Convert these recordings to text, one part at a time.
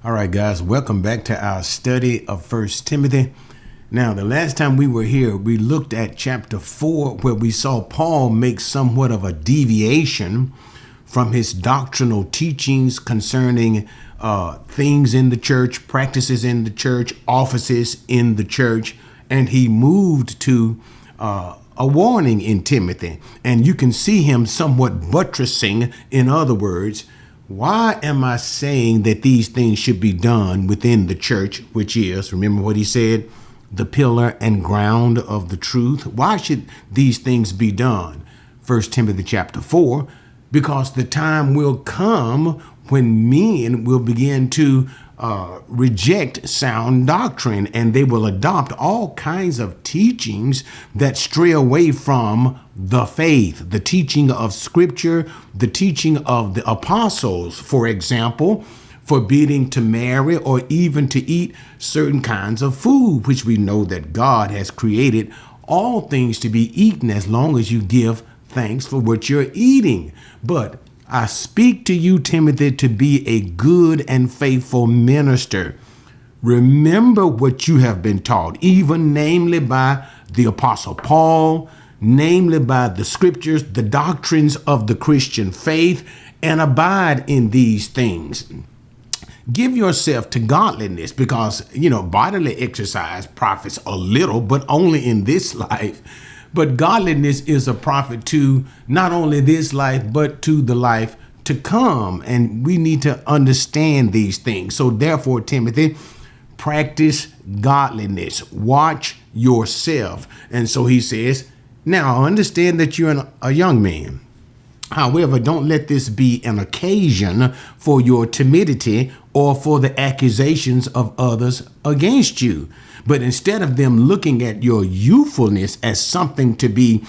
All right, guys, welcome back to our study of First Timothy. Now, the last time we were here, we looked at chapter 4, where we saw Paul make somewhat of a deviation from his doctrinal teachings concerning things in the church, practices in the church, offices in the church, and he moved to a warning in Timothy. And you can see him somewhat buttressing, in other words, why am I saying that these things should be done within the church, which is, remember what he said, the pillar and ground of the truth? Why should these things be done? 1 Timothy chapter 4, because the time will come when men will begin to reject sound doctrine, and they will adopt all kinds of teachings that stray away from the faith, the teaching of Scripture, the teaching of the apostles, for example, forbidding to marry or even to eat certain kinds of food, which we know that God has created all things to be eaten as long as you give thanks for what you're eating. But I speak to you, Timothy, to be a good and faithful minister. Remember what you have been taught, even namely by the Apostle Paul, namely by the Scriptures, the doctrines of the Christian faith, and abide in these things. Give yourself to godliness, because, bodily exercise profits a little, but only in this life. But godliness is a profit to not only this life, but to the life to come. And we need to understand these things. So therefore, Timothy, practice godliness. Watch yourself. And so he says, now understand that you're a young man. However, don't let this be an occasion for your timidity or for the accusations of others against you. But instead of them looking at your youthfulness as something to be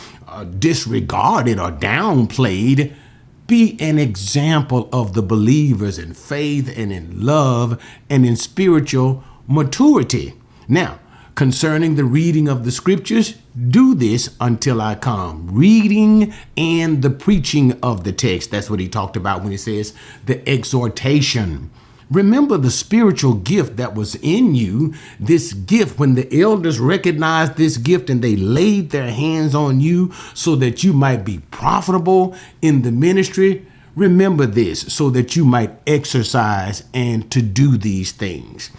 disregarded or downplayed, be an example of the believers in faith and in love and in spiritual maturity. Now, concerning the reading of the Scriptures, do this until I come. Reading and the preaching of the text. That's what he talked about when he says the exhortation. Remember the spiritual gift that was in you. This gift, when the elders recognized this gift and they laid their hands on you so that you might be profitable in the ministry, remember this so that you might exercise and to do these things.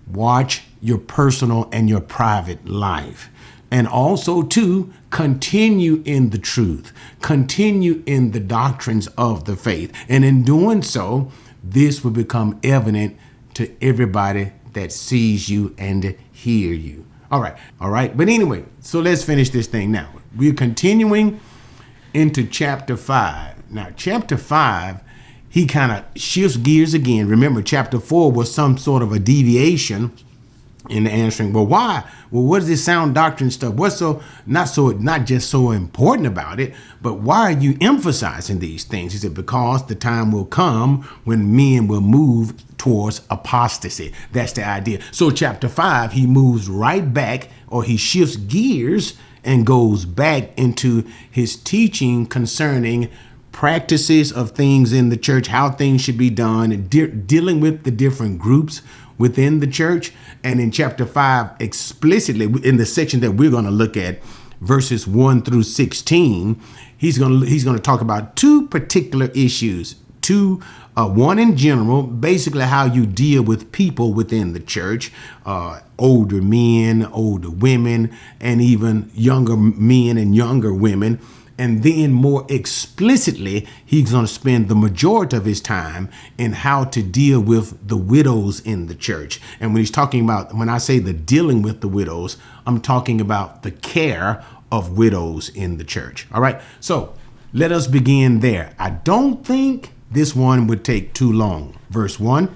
Watch your personal and your private life. And also, too, continue in the truth. Continue in the doctrines of the faith. And in doing so, this will become evident to everybody that sees you and hear you. All right. But anyway, so let's finish this thing now. We're continuing into chapter 5. Now, chapter 5, he kind of shifts gears again. Remember, chapter 4 was some sort of a deviation in answering, well, why? Well, what is this sound doctrine stuff? What's not just so important about it, but why are you emphasizing these things? He said, because the time will come when men will move towards apostasy. That's the idea. So chapter 5, he moves right back, or he shifts gears and goes back into his teaching concerning practices of things in the church, how things should be done, dealing with the different groups within the church. And in chapter 5, explicitly in the section that we're going to look at, verses 1 through 16, he's going to talk about two particular issues. One in general, basically how you deal with people within the church, older men, older women, and even younger men and younger women. And then more explicitly, he's going to spend the majority of his time in how to deal with the widows in the church. And when he's talking about, when I say the dealing with the widows, I'm talking about the care of widows in the church. All right. So let us begin there. I don't think this one would take too long. Verse 1.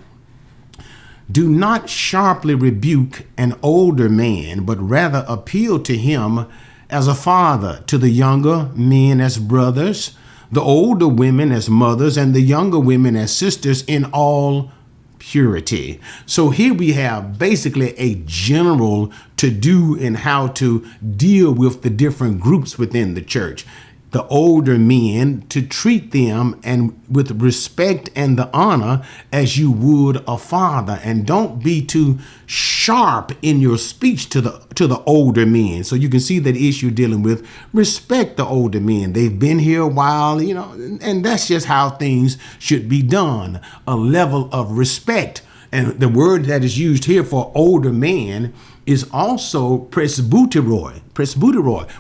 Do not sharply rebuke an older man, but rather appeal to him as a father, to the younger men as brothers, the older women as mothers, and the younger women as sisters in all purity. So here we have basically a general to do in how to deal with the different groups within the church. the older men to treat them and with respect and the honor as you would a father, and don't be too sharp in your speech to the older men. So you can see that issue dealing with respect the older men. They've been here a while, and that's just how things should be done. A level of respect. And the word that is used here for older man is also presbyteroi,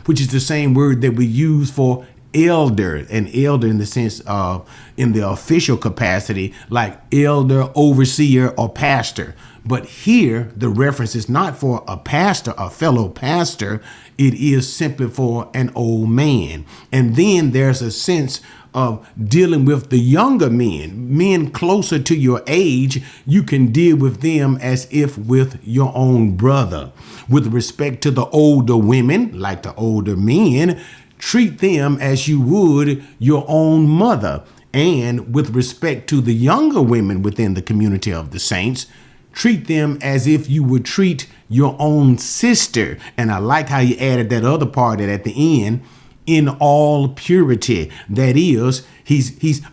which is the same word that we use for elder, an elder in the sense of in the official capacity, like elder, overseer, or pastor. But here, the reference is not for a pastor, a fellow pastor. It is simply for an old man. And then there's a sense of dealing with the younger men closer to your age. You can deal with them as if with your own brother. With respect to the older women, like the older men, treat them as you would your own mother. And with respect to the younger women within the community of the saints, treat them as if you would treat your own sister. And I like how you added that other part at the end, in all purity. That is,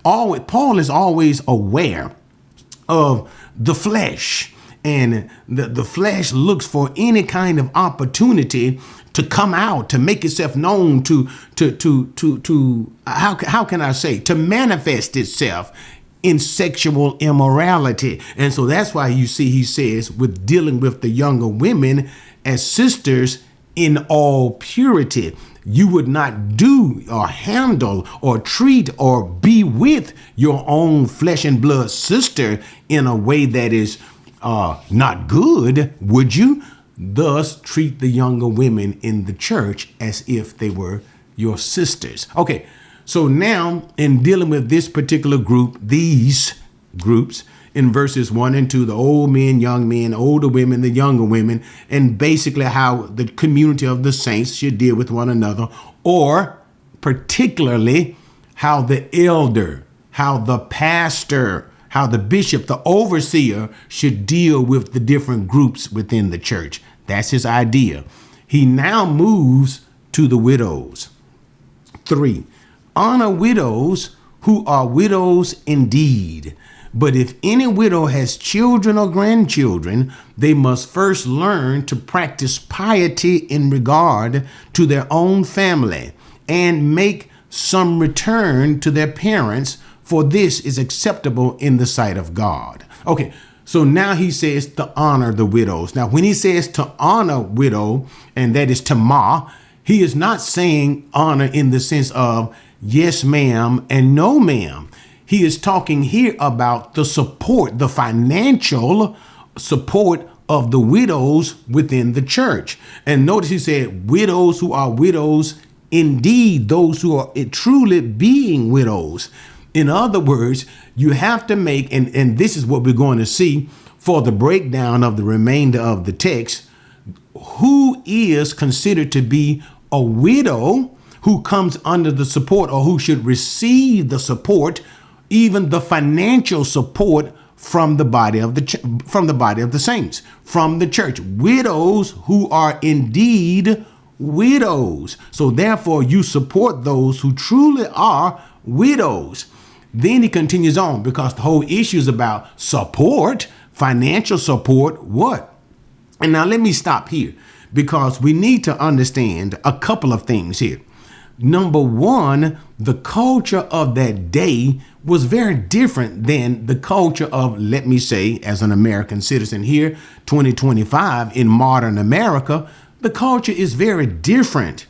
Paul is always aware of the flesh, and the flesh looks for any kind of opportunity to come out, to make itself known, to how can I say, to manifest itself in sexual immorality. And so that's why you see he says, with dealing with the younger women as sisters in all purity. You would not do or handle or treat or be with your own flesh and blood sister in a way that is not good, would you? Thus, treat the younger women in the church as if they were your sisters. Okay, so now in dealing with this particular group, these groups, in verses 1 and 2, the old men, young men, older women, the younger women, and basically how the community of the saints should deal with one another, or particularly how the elder, how the pastor, how the bishop, the overseer should deal with the different groups within the church. That's his idea. He now moves to the widows. 3, honor widows who are widows indeed. But if any widow has children or grandchildren, they must first learn to practice piety in regard to their own family and make some return to their parents, for this is acceptable in the sight of God. Okay, so now he says to honor the widows. Now, when he says to honor widow, and that is tamah, he is not saying honor in the sense of yes, ma'am, and no, ma'am. He is talking here about the support, the financial support of the widows within the church. And notice he said widows who are widows indeed, those who are truly being widows. In other words, you have to make, and this is what we're going to see for the breakdown of the remainder of the text, who is considered to be a widow who comes under the support, or who should receive the support, even the financial support from the body of the saints, from the church. Widows who are indeed widows. So therefore you support those who truly are widows. Then he continues on, because the whole issue is about support, financial support, what? And now let me stop here, because we need to understand a couple of things here. Number one, the culture of that day was very different than the culture of, let me say, as an American citizen here, 2025 in modern America, the culture is very different.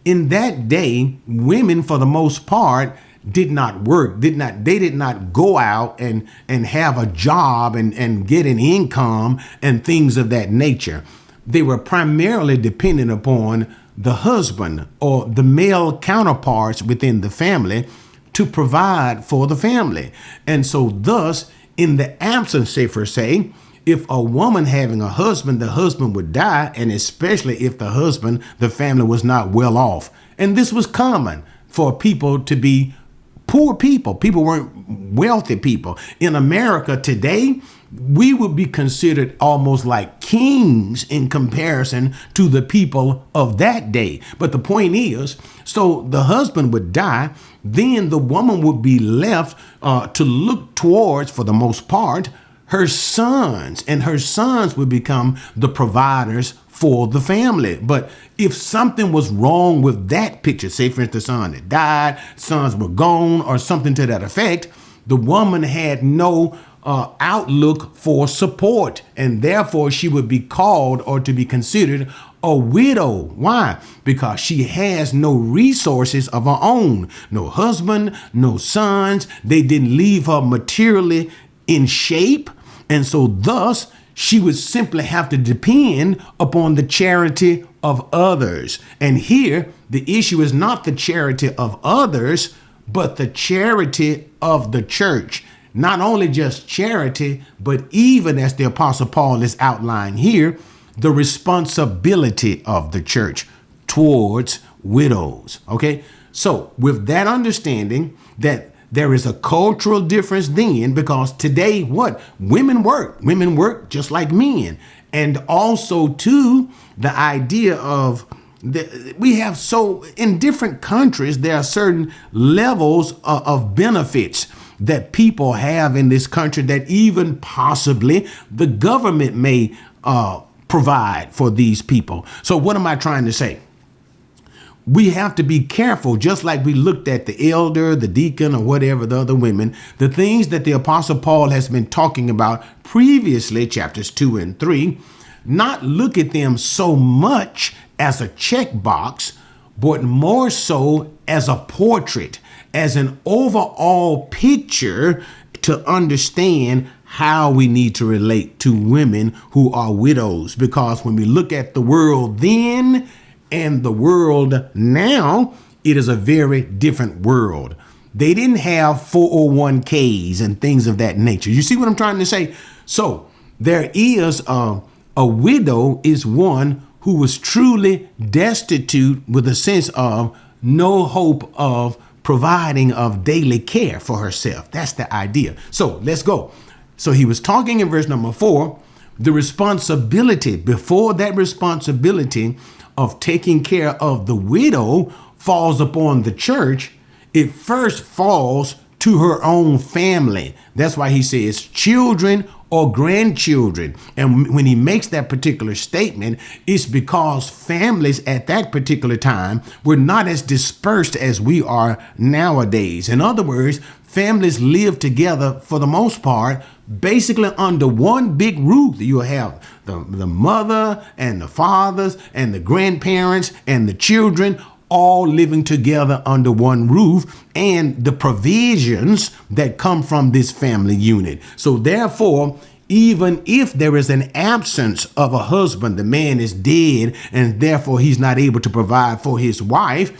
In that day, women, for the most part, did not work, they did not go out and have a job and get an income and things of that nature. They were primarily dependent upon the husband or the male counterparts within the family to provide for the family. And so thus, in the absence, say, if a woman having a husband, the husband would die, and especially if the family was not well off. And this was common for people to be poor people. People weren't wealthy people. In America today, we would be considered almost like kings in comparison to the people of that day. But the point is, so the husband would die, then the woman would be left to look towards, for the most part, her sons, and her sons would become the providers for the family. But if something was wrong with that picture, say for instance, the son had died, sons were gone, or something to that effect, the woman had no outlook for support, and therefore she would be called or to be considered a widow. Why? Because she has no resources of her own, no husband, no sons. They didn't leave her materially in shape, and so thus she would simply have to depend upon the charity of others. And here the issue is not the charity of others, but the charity of the church. Not only just charity, but even as the Apostle Paul is outlining here, the responsibility of the church towards widows. Okay, so with that understanding that there is a cultural difference then, because today what? Women work just like men. And also too, the idea of we have, so in different countries, there are certain levels of benefits that people have in this country that even possibly the government may provide for these people. So what am I trying to say? We have to be careful, just like we looked at the elder, the deacon, or whatever, the other women, the things that the Apostle Paul has been talking about previously, chapters 2 and 3, not look at them so much as a checkbox, but more so as a portrait, as an overall picture to understand how we need to relate to women who are widows. Because when we look at the world then and the world now, it is a very different world. They didn't have 401ks and things of that nature. You see what I'm trying to say? So there is a widow is one who was truly destitute, with a sense of no hope of providing of daily care for herself. That's the idea. So let's go. So he was talking in verse number 4, the responsibility, before that responsibility of taking care of the widow falls upon the church, it first falls to her own family. That's why he says children or grandchildren. And when he makes that particular statement, it's because families at that particular time were not as dispersed as we are nowadays. In other words, families lived together for the most part, basically under one big roof. You have the mother and the fathers and the grandparents and the children all living together under one roof, and the provisions that come from this family unit. So therefore, even if there is an absence of a husband, the man is dead, and therefore he's not able to provide for his wife,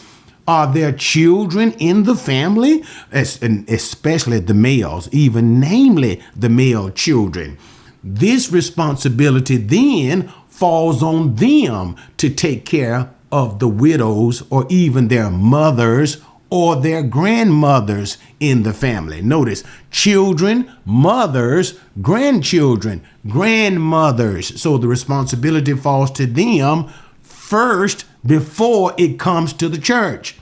are there children in the family, especially the males, even namely the male children? This responsibility then falls on them to take care of the widows or even their mothers or their grandmothers in the family. Notice, children, mothers, grandchildren, grandmothers. So the responsibility falls to them first before it comes to the church.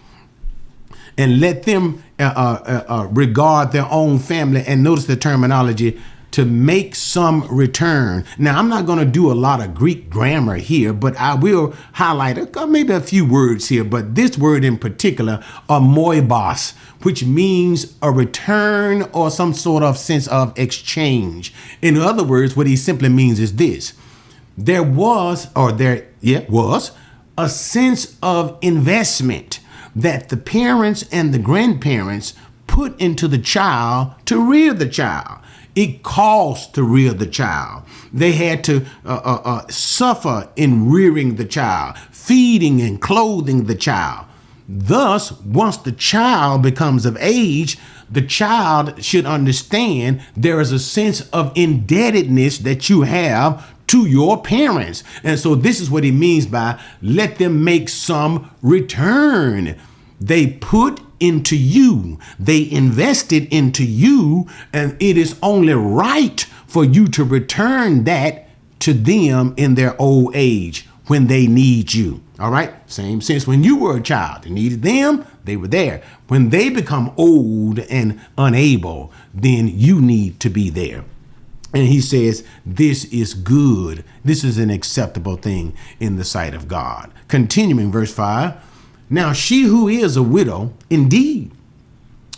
And let them regard their own family, and notice the terminology, to make some return. Now, I'm not going to do a lot of Greek grammar here, but I will highlight maybe a few words here. But this word in particular, amoibos, which means a return or some sort of sense of exchange. In other words, what he simply means is this. There was a sense of investment that the parents and the grandparents put into the child to rear the child. It cost to rear the child. They had to suffer in rearing the child, feeding and clothing the child. Thus, once the child becomes of age, the child should understand there is a sense of indebtedness that you have to your parents. And so this is what he means by let them make some return. They put into you, they invested into you, and it is only right for you to return that to them in their old age when they need you. All right. Same sense when you were a child and needed them, they were there. When they become old and unable, then you need to be there. And he says, this is good. This is an acceptable thing in the sight of God. Continuing verse 5. Now she who is a widow indeed,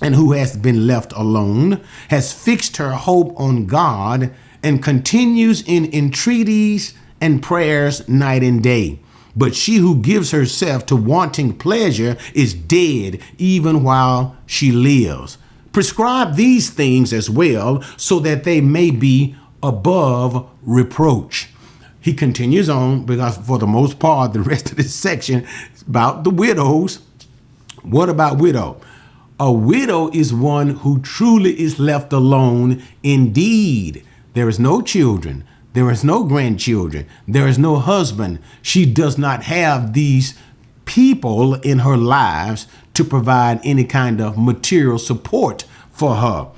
and who has been left alone, has fixed her hope on God and continues in entreaties and prayers night and day. But she who gives herself to wanting pleasure is dead even while she lives. Prescribe these things as well, so that they may be above reproach. He continues on, because for the most part, the rest of this section is about the widows. What about widow? A widow is one who truly is left alone indeed. There is no children. There is no grandchildren. There is no husband. She does not have these people in her lives to provide any kind of material support for her.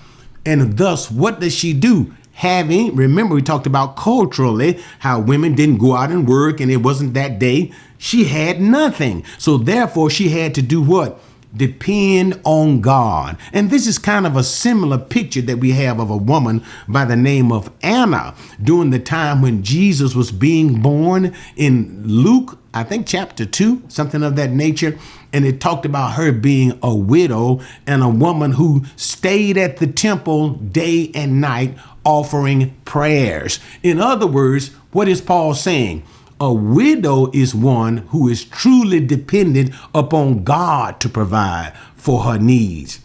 And thus, what does she do? Remember, we talked about culturally how women didn't go out and work, and it wasn't that day. She had nothing. So therefore, she had to do what? Depend on God. And this is kind of a similar picture that we have of a woman by the name of Anna during the time when Jesus was being born in Luke, I think chapter 2, something of that nature. And it talked about her being a widow and a woman who stayed at the temple day and night offering prayers. In other words, what is Paul saying? A widow is one who is truly dependent upon God to provide for her needs.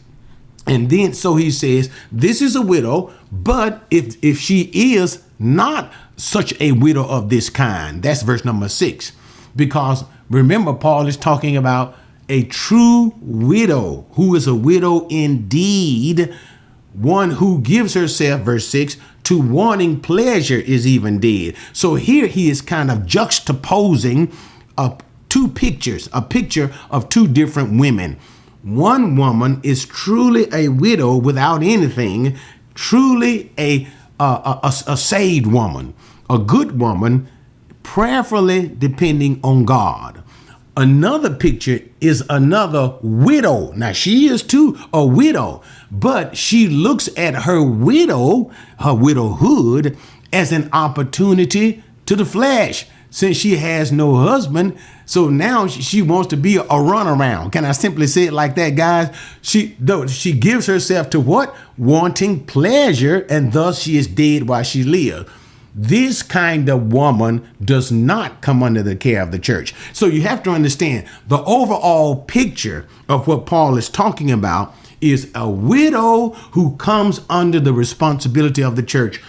And then so he says, this is a widow, but if she is not such a widow of this kind, that's verse number 6. Because remember, Paul is talking about a true widow, who is a widow indeed, one who gives herself, verse 6, to wanting pleasure is even dead. So here he is kind of juxtaposing two pictures, a picture of two different women. One woman is truly a widow without anything, truly a saved woman, a good woman, prayerfully depending on God. Another picture is another widow. Now, she is too a widow, but she looks at her widowhood, as an opportunity to the flesh, since she has no husband. So now she wants to be a runaround. Can I simply say it like that, guys? She gives herself to what? Wanting pleasure, and thus she is dead while she lives. This kind of woman does not come under the care of the church. So you have to understand the overall picture of what Paul is talking about is a widow who comes under the responsibility of the church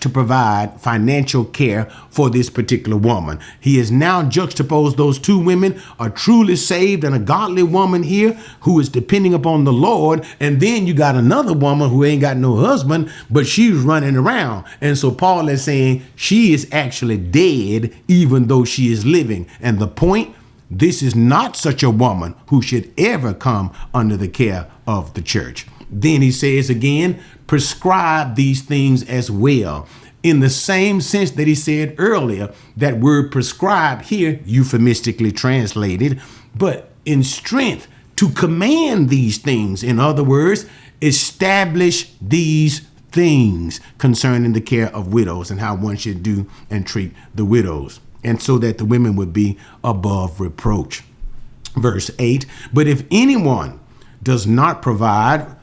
to provide financial care for this particular woman. He has now juxtaposed those two women, a truly saved and a godly woman here who is depending upon the Lord. And then you got another woman who ain't got no husband, but she's running around. And so Paul is saying she is actually dead, even though she is living. And the point, this is not such a woman who should ever come under the care of the church. Then he says again, prescribe these things as well. In the same sense that he said earlier, that word prescribe here, euphemistically translated, but in strength to command these things. In other words, establish these things concerning the care of widows and how one should do and treat the widows, and so that the women would be above reproach. Verse 8, but if anyone does not provide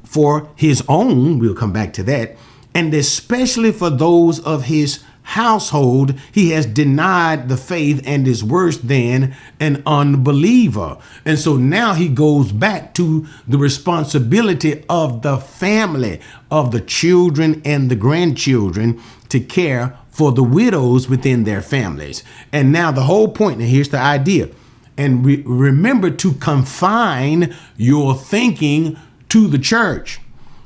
for his own, we'll come back to that, and especially for those of his household, he has denied the faith and is worse than an unbeliever. And so now he goes back to the responsibility of the family, of the children and the grandchildren, to care for the widows within their families. And now the whole point, and here's the idea, and remember to confine your thinking to the church.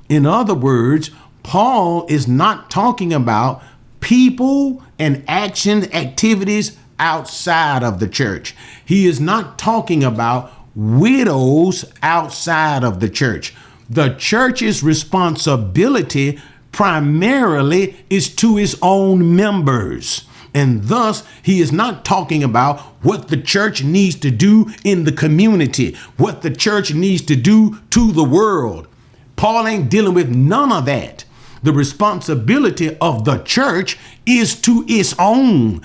In other words, Paul is not talking about people and actions, activities outside of the church. He is not talking about widows outside of the church. The church's responsibility primarily is to its own members. And thus, he is not talking about what the church needs to do in the community, what the church needs to do to the world. Paul ain't dealing with none of that. The responsibility of the church is to its own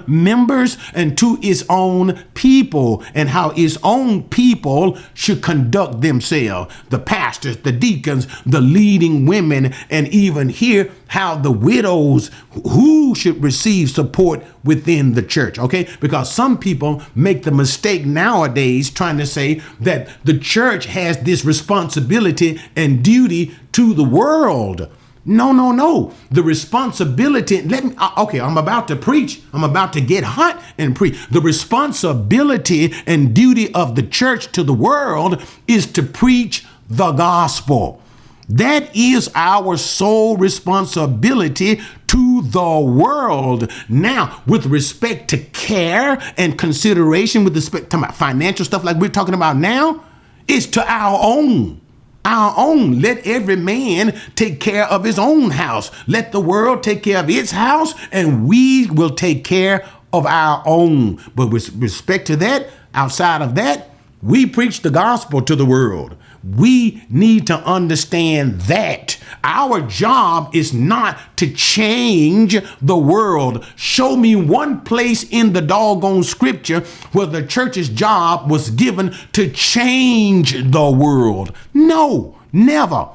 members and to its own people, and how its own people should conduct themselves. The pastors, the deacons, the leading women, and even here how the widows who should receive support within the church. Okay, because some people make the mistake nowadays trying to say that the church has this responsibility and duty to the world. No. The responsibility, I'm about to preach. I'm about to get hot and preach. The responsibility and duty of the church to the world is to preach the gospel. That is our sole responsibility to the world. Now, with respect to care and consideration, with respect to financial stuff like we're talking about now, it's to our own. Let every man take care of his own house. Let the world take care of its house, and we will take care of our own. But with respect to that, outside of that, we preach the gospel to the world. We need to understand that our job is not to change the world. Show me one place in the doggone scripture where the church's job was given to change the world. No, never.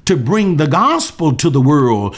To bring the gospel to the world,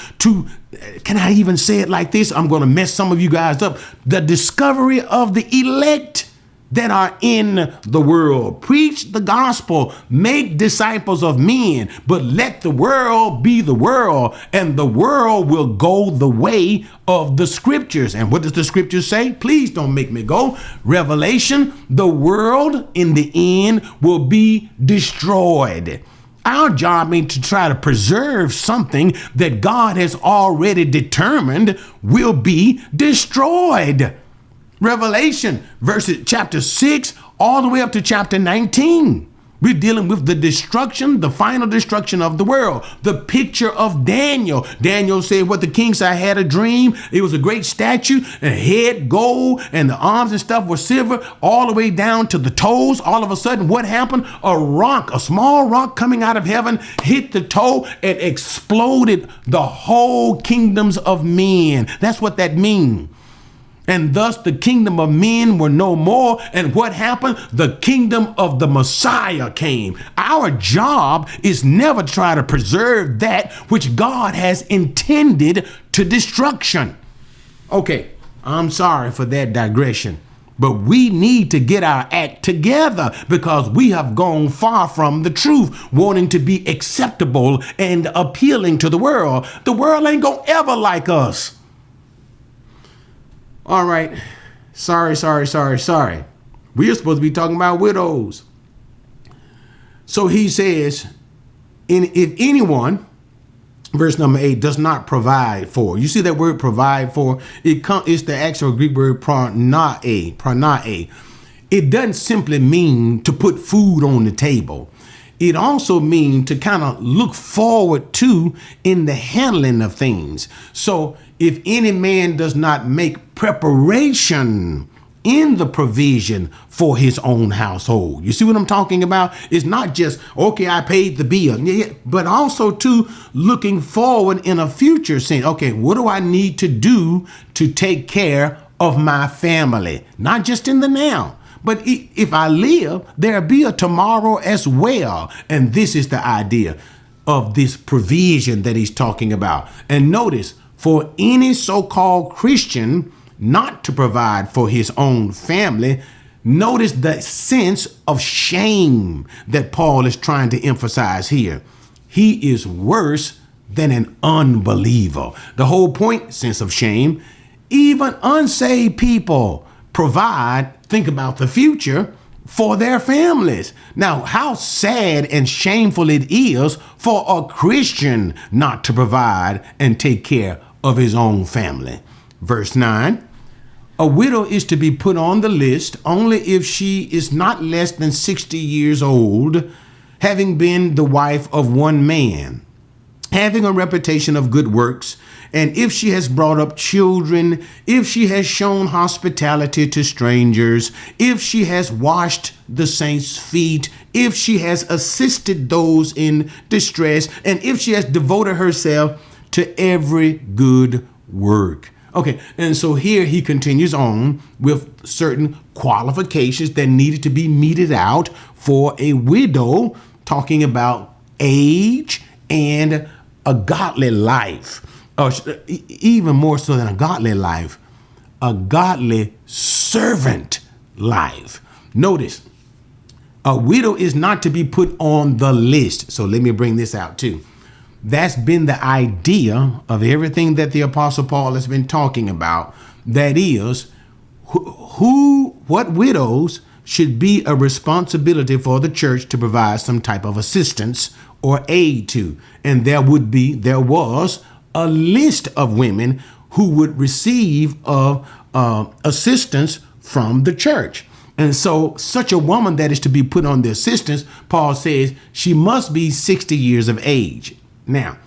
can I even say it like this? I'm going to mess some of you guys up. The discovery of the elect that are in the world. Preach the gospel, make disciples of men, but let the world be the world, and the world will go the way of the scriptures. And what does the scriptures say? Please don't make me go. Revelation, the world in the end will be destroyed. Our job ain't to try to preserve something that God has already determined will be destroyed. Revelation, chapter 6, all the way up to chapter 19. We're dealing with the final destruction of the world. The picture of Daniel. Daniel said what the king said, I had a dream. It was a great statue, and head gold, and the arms and stuff were silver, all the way down to the toes. All of a sudden, what happened? A small rock coming out of heaven, hit the toe and exploded the whole kingdoms of men. That's what that means. And thus the kingdom of men were no more. And what happened? The kingdom of the Messiah came. Our job is never to try to preserve that which God has intended to destruction. Okay, I'm sorry for that digression, but we need to get our act together because we have gone far from the truth, wanting to be acceptable and appealing to the world. The world ain't gonna ever like us. All right. Sorry. We are supposed to be talking about widows. So he says, if anyone, verse number 8, does not provide for. You see that word provide for? It's the actual Greek word pranae. It doesn't simply mean to put food on the table. It also means to kind of look forward to in the handling of things. So if any man does not make preparation in the provision for his own household. You see what I'm talking about? It's not just, okay, I paid the bill, but also to looking forward in a future saying, okay, what do I need to do to take care of my family? Not just in the now. But if I live, there'll be a tomorrow as well. And this is the idea of this provision that he's talking about. And notice, for any so-called Christian not to provide for his own family, notice the sense of shame that Paul is trying to emphasize here. He is worse than an unbeliever. The whole point, sense of shame, even unsaved people provide, think about the future for their families. Now, how sad and shameful it is for a Christian not to provide and take care of his own family. Verse 9, A widow is to be put on the list only if she is not less than 60 years old, having been the wife of one man, having a reputation of good works, and if she has brought up children, if she has shown hospitality to strangers, if she has washed the saints' feet, if she has assisted those in distress, and if she has devoted herself to every good work. Okay, and so here he continues on with certain qualifications that needed to be meted out for a widow, talking about age and a godly life. Or even more so than a godly life, a godly servant life. Notice, a widow is not to be put on the list. So let me bring this out too. That's been the idea of everything that the Apostle Paul has been talking about. That is, what widows should be a responsibility for the church to provide some type of assistance or aid to. And there was a list of women who would receive assistance from the church. And so such a woman that is to be put on the assistance, Paul says she must be 60 years of age. Now,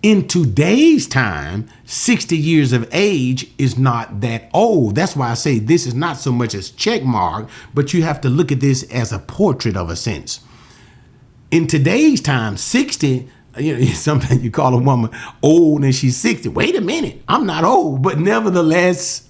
in today's time, 60 years of age is not that old. That's why I say this is not so much as check mark, but you have to look at this as a portrait of a sense. In today's time, 60, sometimes you call a woman old and she's 60. Wait a minute, I'm not old. But nevertheless,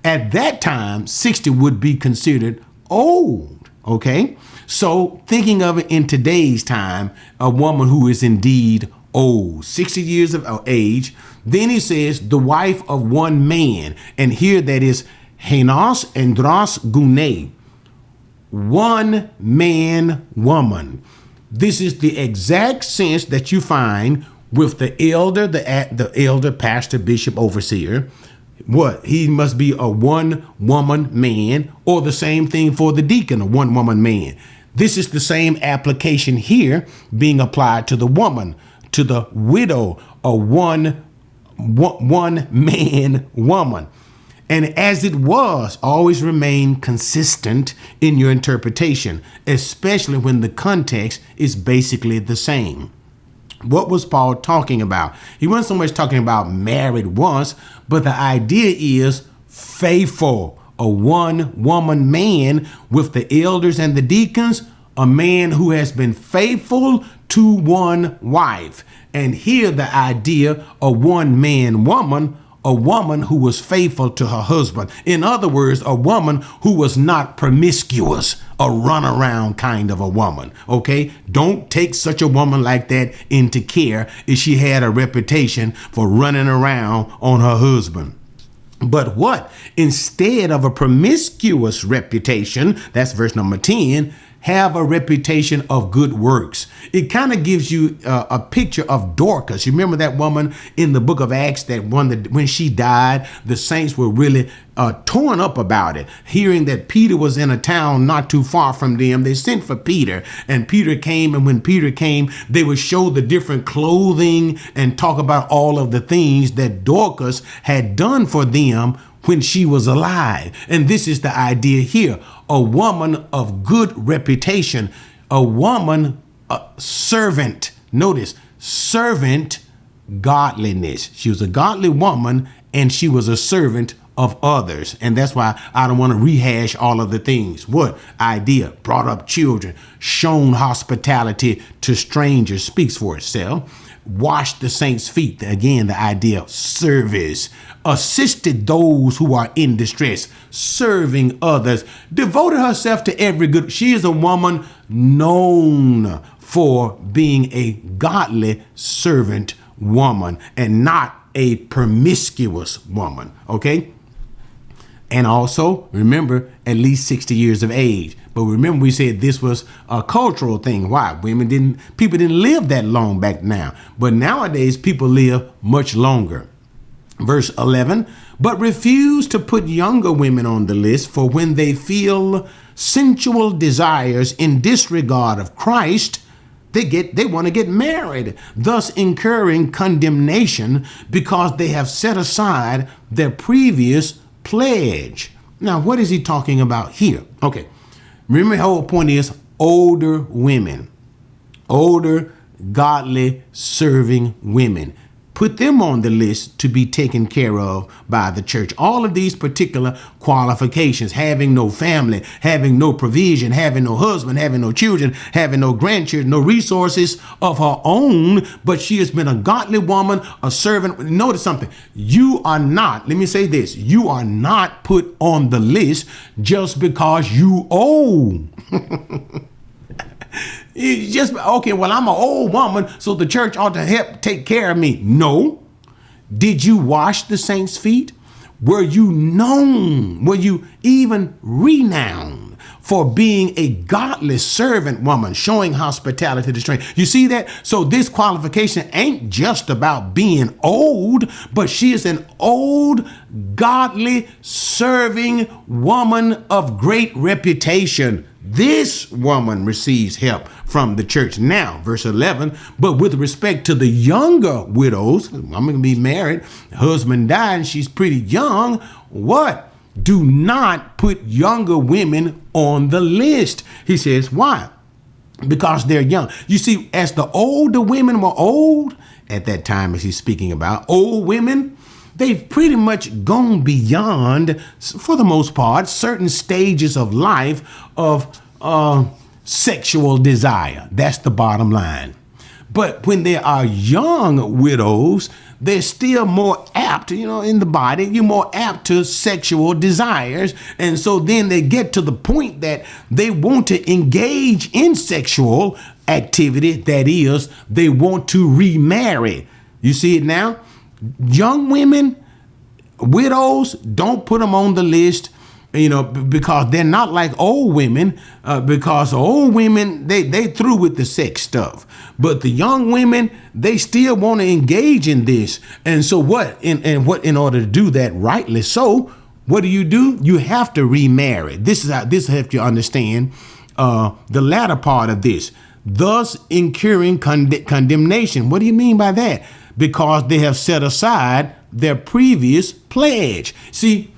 at that time, 60 would be considered old. Okay? So thinking of it in today's time, a woman who is indeed old, 60 years of age. Then he says the wife of one man. And here that is henos andros gune, one man woman. This is the exact sense that you find with the elder, the elder, pastor, bishop, overseer. What? He must be a one woman man, or the same thing for the deacon, a one woman man. This is the same application here being applied to the woman, to the widow, a one man woman. And as it was, always remain consistent in your interpretation, especially when the context is basically the same. What was Paul talking about? He wasn't so much talking about married once, but the idea is faithful. A one woman man with the elders and the deacons, a man who has been faithful to one wife. And here the idea, a one man woman, a woman who was faithful to her husband. In other words, a woman who was not promiscuous, a runaround kind of a woman. Okay? Don't take such a woman like that into care if she had a reputation for running around on her husband. But what? Instead of a promiscuous reputation, that's verse number 10, have a reputation of good works. It kind of gives you a picture of Dorcas. You remember that woman in the book of Acts, that one that when she died, the saints were really torn up about it. Hearing that Peter was in a town not too far from them, they sent for Peter, and Peter came. And when Peter came, they would show the different clothing and talk about all of the things that Dorcas had done for them when she was alive. And this is the idea here. A woman of good reputation, a woman, a servant. Notice, servant godliness. She was a godly woman and she was a servant of others. And that's why I don't want to rehash all of the things. What idea? Brought up children, shown hospitality to strangers, speaks for itself. Washed the saints' feet. Again, the idea of service. Assisted those who are in distress. Serving others. Devoted herself to every good. She is a woman known for being a godly servant woman and not a promiscuous woman. Okay? And also, remember, at least 60 years of age. But remember, we said this was a cultural thing. Why? People didn't live that long back now. But nowadays, people live much longer. Verse 11, but refuse to put younger women on the list, for when they feel sensual desires in disregard of Christ, they want to get married, thus incurring condemnation because they have set aside their previous pledge. Now, what is he talking about here? Okay. Remember, the whole point is older women, older, godly, serving women. Put them on the list to be taken care of by the church. All of these particular qualifications: having no family, having no provision, having no husband, having no children, having no grandchildren, no resources of her own, but she has been a godly woman, a servant. Notice something. You are not, let me say this, you are not put on the list just because you owe. You just, okay, well, I'm an old woman, so the church ought to help take care of me. No. Did you wash the saints' feet? Were you known? Were you even renowned for being a godly servant woman, showing hospitality to the stranger? You see that? So this qualification ain't just about being old, but she is an old, godly, serving woman of great reputation. This woman receives help from the church. Now, verse 11, but with respect to the younger widows, I'm going to be married, husband died, and she's pretty young. What? Do not put younger women on the list. He says, why? Because they're young. You see, as the older women were old at that time, as he's speaking about, old women, they've pretty much gone beyond, for the most part, certain stages of life of sexual desire. That's the bottom line. But when there are young widows, they're still more apt, in the body, you're more apt to sexual desires. And so then they get to the point that they want to engage in sexual activity. That is, they want to remarry. You see it now? Young women, widows, don't put them on the list, because they're not like old women, because old women, they through with the sex stuff. But the young women, they still want to engage in this. And so in order to do that rightly so, what do? You have to remarry. This helps you understand the latter part of this. Thus incurring condemnation. What do you mean by that? Because they have set aside their previous pledge. See,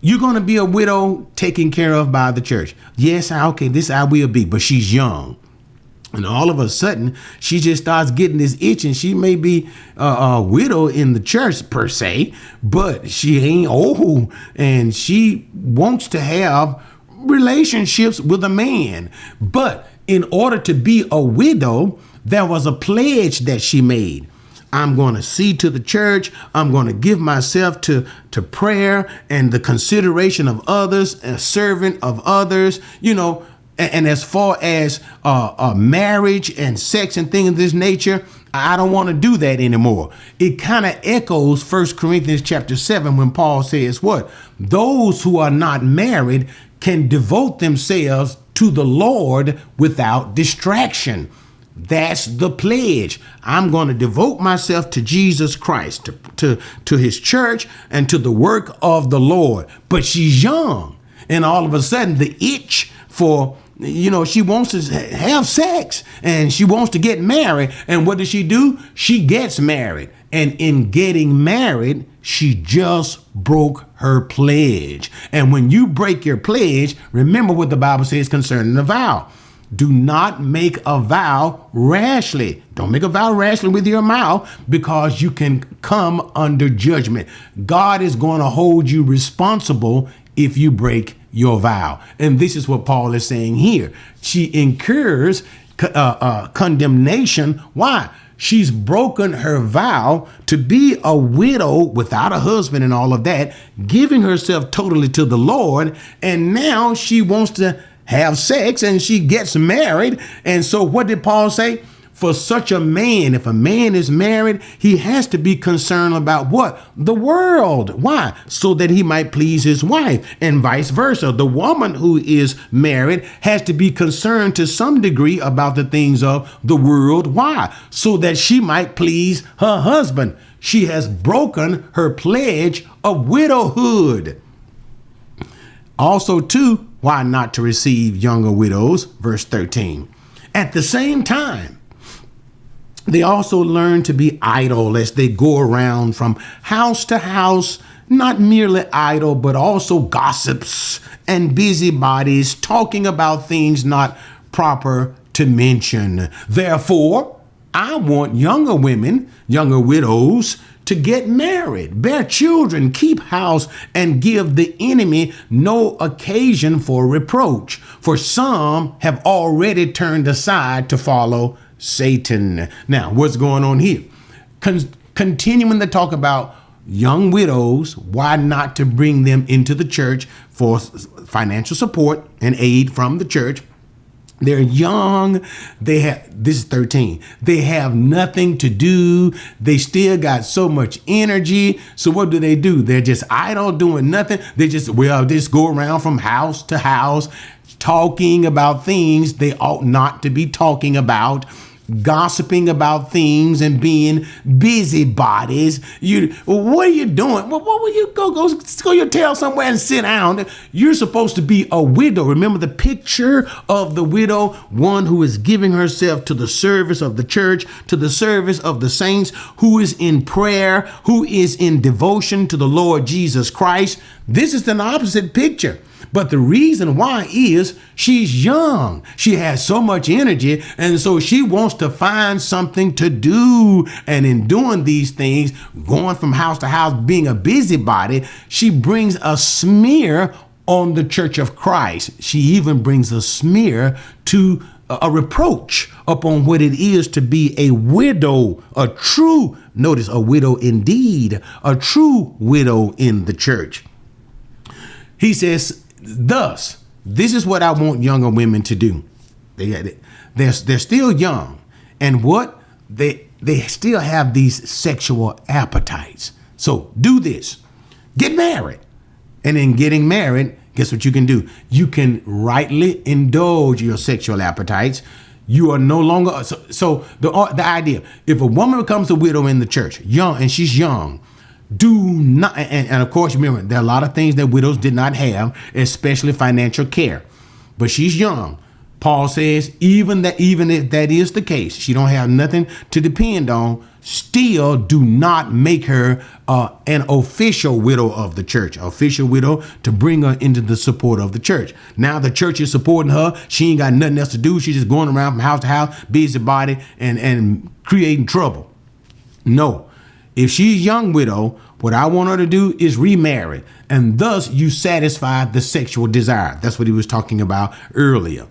you're going to be a widow taken care of by the church. Yes, okay, this I will be, but she's young. And all of a sudden, she just starts getting this itch, and she may be a widow in the church per se, but she ain't old, and she wants to have relationships with a man. But in order to be a widow, there was a pledge that she made. I'm going to see to the church. I'm going to give myself to prayer and the consideration of others, a servant of others, and as far as marriage and sex and things of this nature, I don't want to do that anymore. It kind of echoes 1 Corinthians chapter 7 when Paul says what? Those who are not married can devote themselves to the Lord without distraction. That's the pledge. I'm going to devote myself to Jesus Christ, to his church, and to the work of the Lord. But she's young, and all of a sudden the itch for, she wants to have sex, and she wants to get married. And what does she do? She gets married. And in getting married, she just broke her pledge. And when you break your pledge, remember what the Bible says concerning the vow. Do not make a vow rashly. Don't make a vow rashly with your mouth, because you can come under judgment. God is going to hold you responsible if you break your vow. And this is what Paul is saying here. She incurs condemnation. Why? She's broken her vow to be a widow without a husband and all of that, giving herself totally to the Lord. And now she wants to have sex, and she gets married. And so what did Paul say? For such a man, if a man is married, he has to be concerned about what? The world. Why? So that he might please his wife, and vice versa. The woman who is married has to be concerned to some degree about the things of the world. Why? So that she might please her husband. She has broken her pledge of widowhood. Also, too, why not to receive younger widows? Verse 13. At the same time, they also learn to be idle as they go around from house to house, not merely idle, but also gossips and busybodies, talking about things not proper to mention. Therefore, I want younger women, younger widows, to get married, bear children, keep house, and give the enemy no occasion for reproach. For some have already turned aside to follow Satan. Now, what's going on here? Continuing to talk about young widows, why not to bring them into the church for financial support and aid from the church. They're young. This is 13. They have nothing to do. They still got so much energy. So what do? They're just idle, doing nothing. They just go around from house to house, talking about things they ought not to be talking about, gossiping about things and being busybodies. What are you doing? What will you go your tail somewhere and sit down? You're supposed to be a widow. Remember the picture of the widow, one who is giving herself to the service of the church, to the service of the saints, who is in prayer, who is in devotion to the Lord Jesus Christ. This is an opposite picture. But the reason why is she's young. She has so much energy, and so she wants to find something to do. And in doing these things, going from house to house, being a busybody, she brings a smear on the church of Christ. She even brings a smear to a reproach upon what it is to be a widow, a widow indeed, a true widow in the church. He says, thus, this is what I want younger women to do. They're still young, and what they still have these sexual appetites. So do this: get married, and in getting married, guess what you can do? You can rightly indulge your sexual appetites. You are no longer so the idea. If a woman becomes a widow in the church, young, and she's young, do not, and of course, remember, there are a lot of things that widows did not have, especially financial care. But she's young. Paul says, even if that is the case, she don't have nothing to depend on, still do not make her an official widow of the church, official widow to bring her into the support of the church. Now the church is supporting her. She ain't got nothing else to do. She's just going around from house to house, busybody, and creating trouble. No. If she's a young widow, what I want her to do is remarry, and thus you satisfy the sexual desire. That's what he was talking about earlier.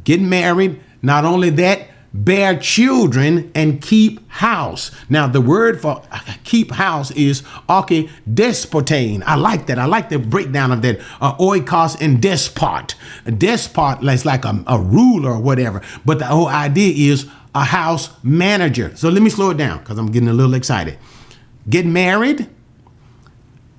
Get married. Not only that, bear children and keep house. Now, the word for keep house is despotain. I like that. I like the breakdown of that. Oikos and despot. A despot is like a ruler or whatever. But the whole idea is a house manager. So let me slow it down because I'm getting a little excited. Get married,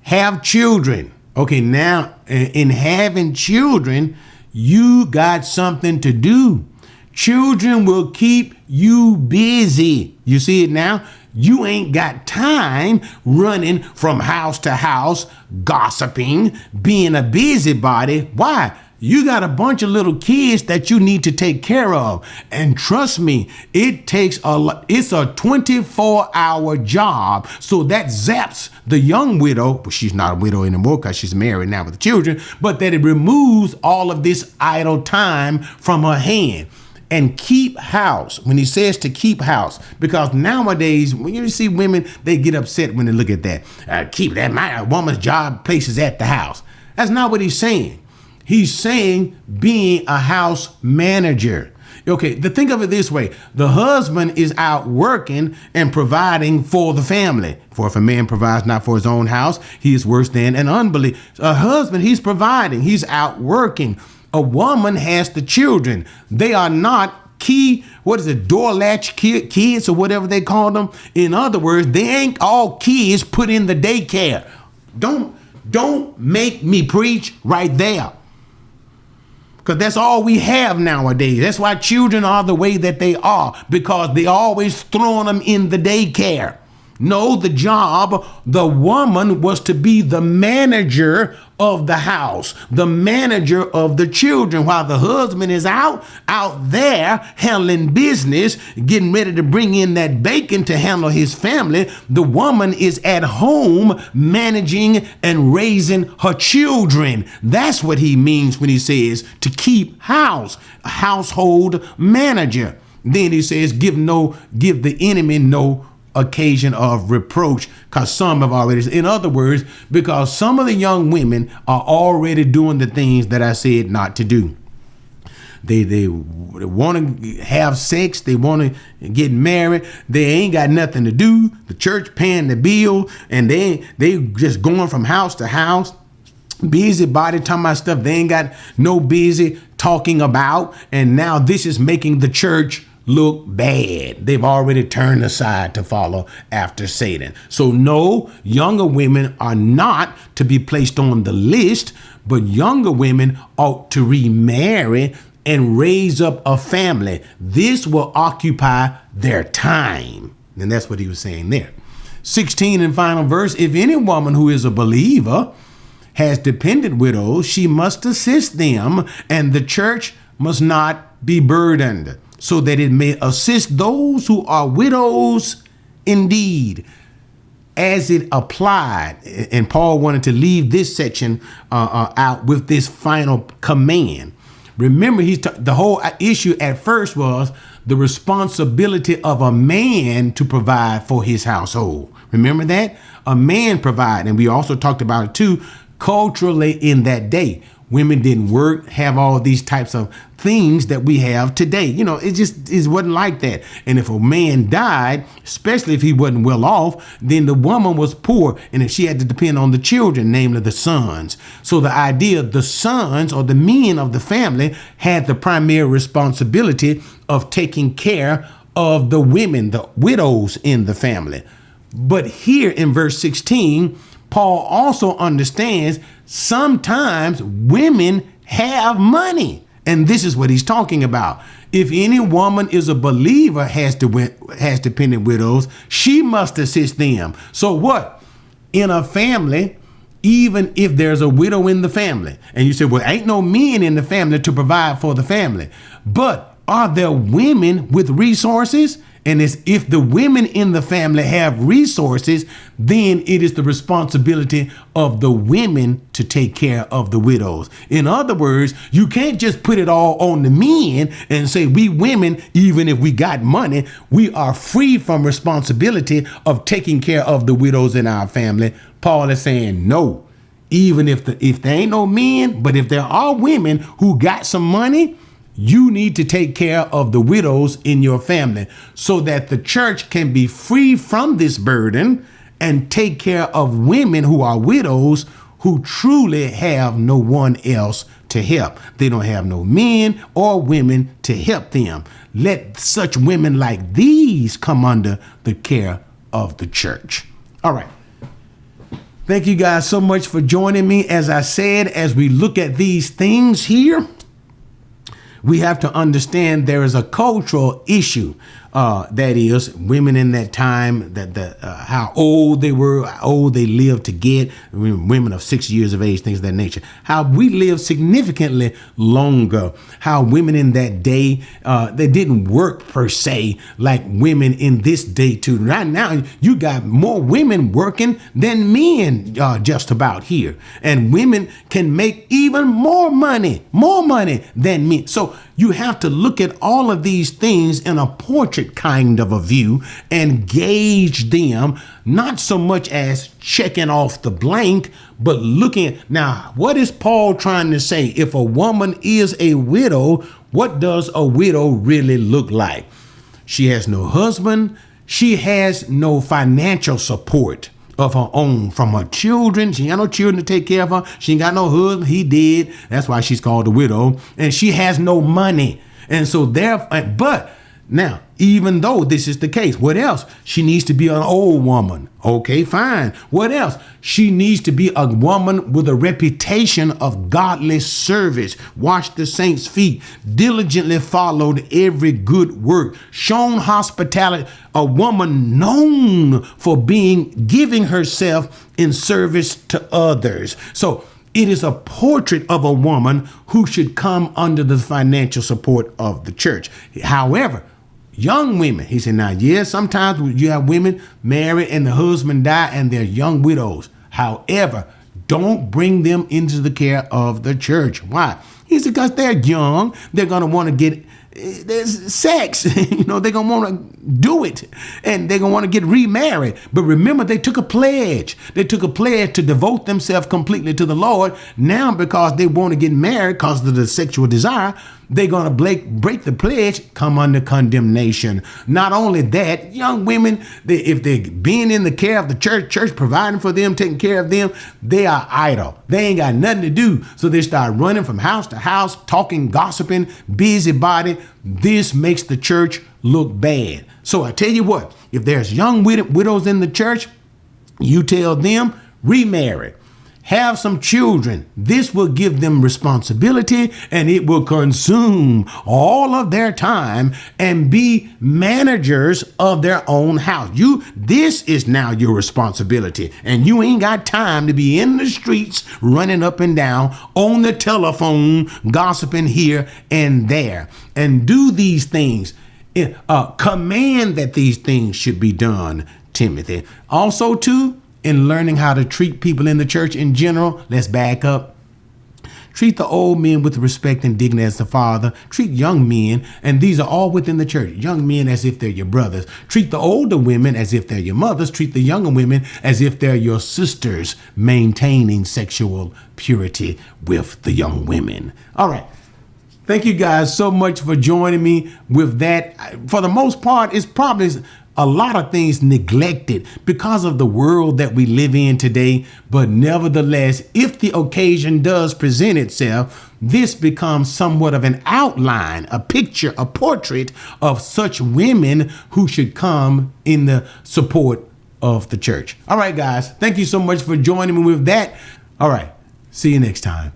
have children. Okay, now in having children, you got something to do. Children will keep you busy. You see it now? You ain't got time running from house to house, gossiping, being a busybody. Why? You got a bunch of little kids that you need to take care of. And trust me, it's a 24-hour job. So that zaps the young widow, but she's not a widow anymore because she's married now with the children, but that it removes all of this idle time from her hand. And keep house, when he says to keep house, because nowadays, when you see women, they get upset when they look at that. Keep that, my woman's job place is at the house. That's not what he's saying. He's saying being a house manager. Okay, think of it this way. The husband is out working and providing for the family. For if a man provides not for his own house, he is worse than an unbeliever. A husband, he's providing. He's out working. A woman has the children. They are not door latch kids or whatever they call them. In other words, they ain't all kids put in the daycare. Don't make me preach right there. Because that's all we have nowadays. That's why children are the way that they are, because they always throwing them in the daycare. No, the woman was to be the manager of the house, the manager of the children, while the husband is out there handling business, getting ready to bring in that bacon to handle his family. The woman is at home managing and raising her children. That's what he means when he says to keep house, a household manager. Then he says, give the enemy no occasion of reproach, because some have already, in other words, because some of the young women are already doing the things that I said not to do. They want to have sex. They want to get married. They ain't got nothing to do. The church paying the bill, and they just going from house to house. Busybody talking about stuff they ain't got no busy talking about. And now this is making the church look bad. They've already turned aside to follow after Satan. So no, younger women are not to be placed on the list, but younger women ought to remarry and raise up a family. This will occupy their time. And that's what he was saying there. 16 and final verse, if any woman who is a believer has dependent widows, she must assist them, and the church must not be burdened, so that it may assist those who are widows indeed, as it applied. And Paul wanted to leave this section out with this final command. Remember, the whole issue at first was the responsibility of a man to provide for his household. Remember that? A man provide. And we also talked about it too, culturally in that day. Women didn't work, have all these types of things that we have today. It wasn't like that. And if a man died, especially if he wasn't well off, then the woman was poor. And if she had to depend on the children, namely the sons. So the idea, the sons or the men of the family had the primary responsibility of taking care of the women, the widows in the family. But here in verse 16, Paul also understands sometimes women have money. And this is what he's talking about. If any woman is a believer, has dependent widows, she must assist them. So what? In a family, even if there's a widow in the family, and you say, well, ain't no men in the family to provide for the family. But are there women with resources? And if the women in the family have resources, then it is the responsibility of the women to take care of the widows. In other words, you can't just put it all on the men and say we women, even if we got money, we are free from responsibility of taking care of the widows in our family. Paul is saying no. Even if there ain't no men, but if there are women who got some money, you need to take care of the widows in your family so that the church can be free from this burden and take care of women who are widows who truly have no one else to help. They don't have no men or women to help them. Let such women like these come under the care of the church. All right. Thank you guys so much for joining me. As I said, as we look at these things here, we have to understand there is a cultural issue. That is, women in that time, how old they were, how old they lived to get, women of 6 years of age, things of that nature. How we live significantly longer. How women in that day, they didn't work per se like women in this day too. Right now, you got more women working than men just about here. And women can make even more money than men. So you have to look at all of these things in a portrait kind of a view and gauge them, not so much as checking off the blank, but looking at, now, what is Paul trying to say? If a woman is a widow, what does a widow really look like? She has no husband. She has no financial support of her own from her children. She ain't got no children to take care of her. She ain't got no husband. He did. That's why she's called a widow. And she has no money. And so but Now, even though this is the case, what else? She needs to be an old woman. Okay, fine. What else? She needs to be a woman with a reputation of godly service, washed the saints' feet, diligently followed every good work, shown hospitality, a woman known for giving herself in service to others. So it is a portrait of a woman who should come under the financial support of the church. However, young women, he said, now, yes, sometimes you have women married and the husband died and they're young widows. However, don't bring them into the care of the church. Why? He said, because they're young, they're going to want to get there's sex. They're going to want to do it and they're going to want to get remarried. But remember, they took a pledge. They took a pledge to devote themselves completely to the Lord. Now, because they want to get married because of the sexual desire, they're going to break the pledge, come under condemnation. Not only that, young women, if they're being in the care of the church providing for them, taking care of them, they are idle. They ain't got nothing to do. So they start running from house to house, talking, gossiping, busybody. This makes the church look bad. So I tell you what, if there's young widows in the church, you tell them, remarry. Have some children. This will give them responsibility and it will consume all of their time and be managers of their own house. This is now your responsibility and you ain't got time to be in the streets running up and down on the telephone, gossiping here and there. And do these things. Command that these things should be done, Timothy. Also, too, in learning how to treat people in the church in general, let's back up. Treat the old men with respect and dignity as the father. Treat young men, and these are all within the church, young men as if they're your brothers. Treat the older women as if they're your mothers. Treat the younger women as if they're your sisters, maintaining sexual purity with the young women. All right. Thank you guys so much for joining me with that. For the most part, it's probably a lot of things neglected because of the world that we live in today. But nevertheless, if the occasion does present itself, this becomes somewhat of an outline, a picture, a portrait of such women who should come in the support of the church. All right, guys. Thank you so much for joining me with that. All right. See you next time.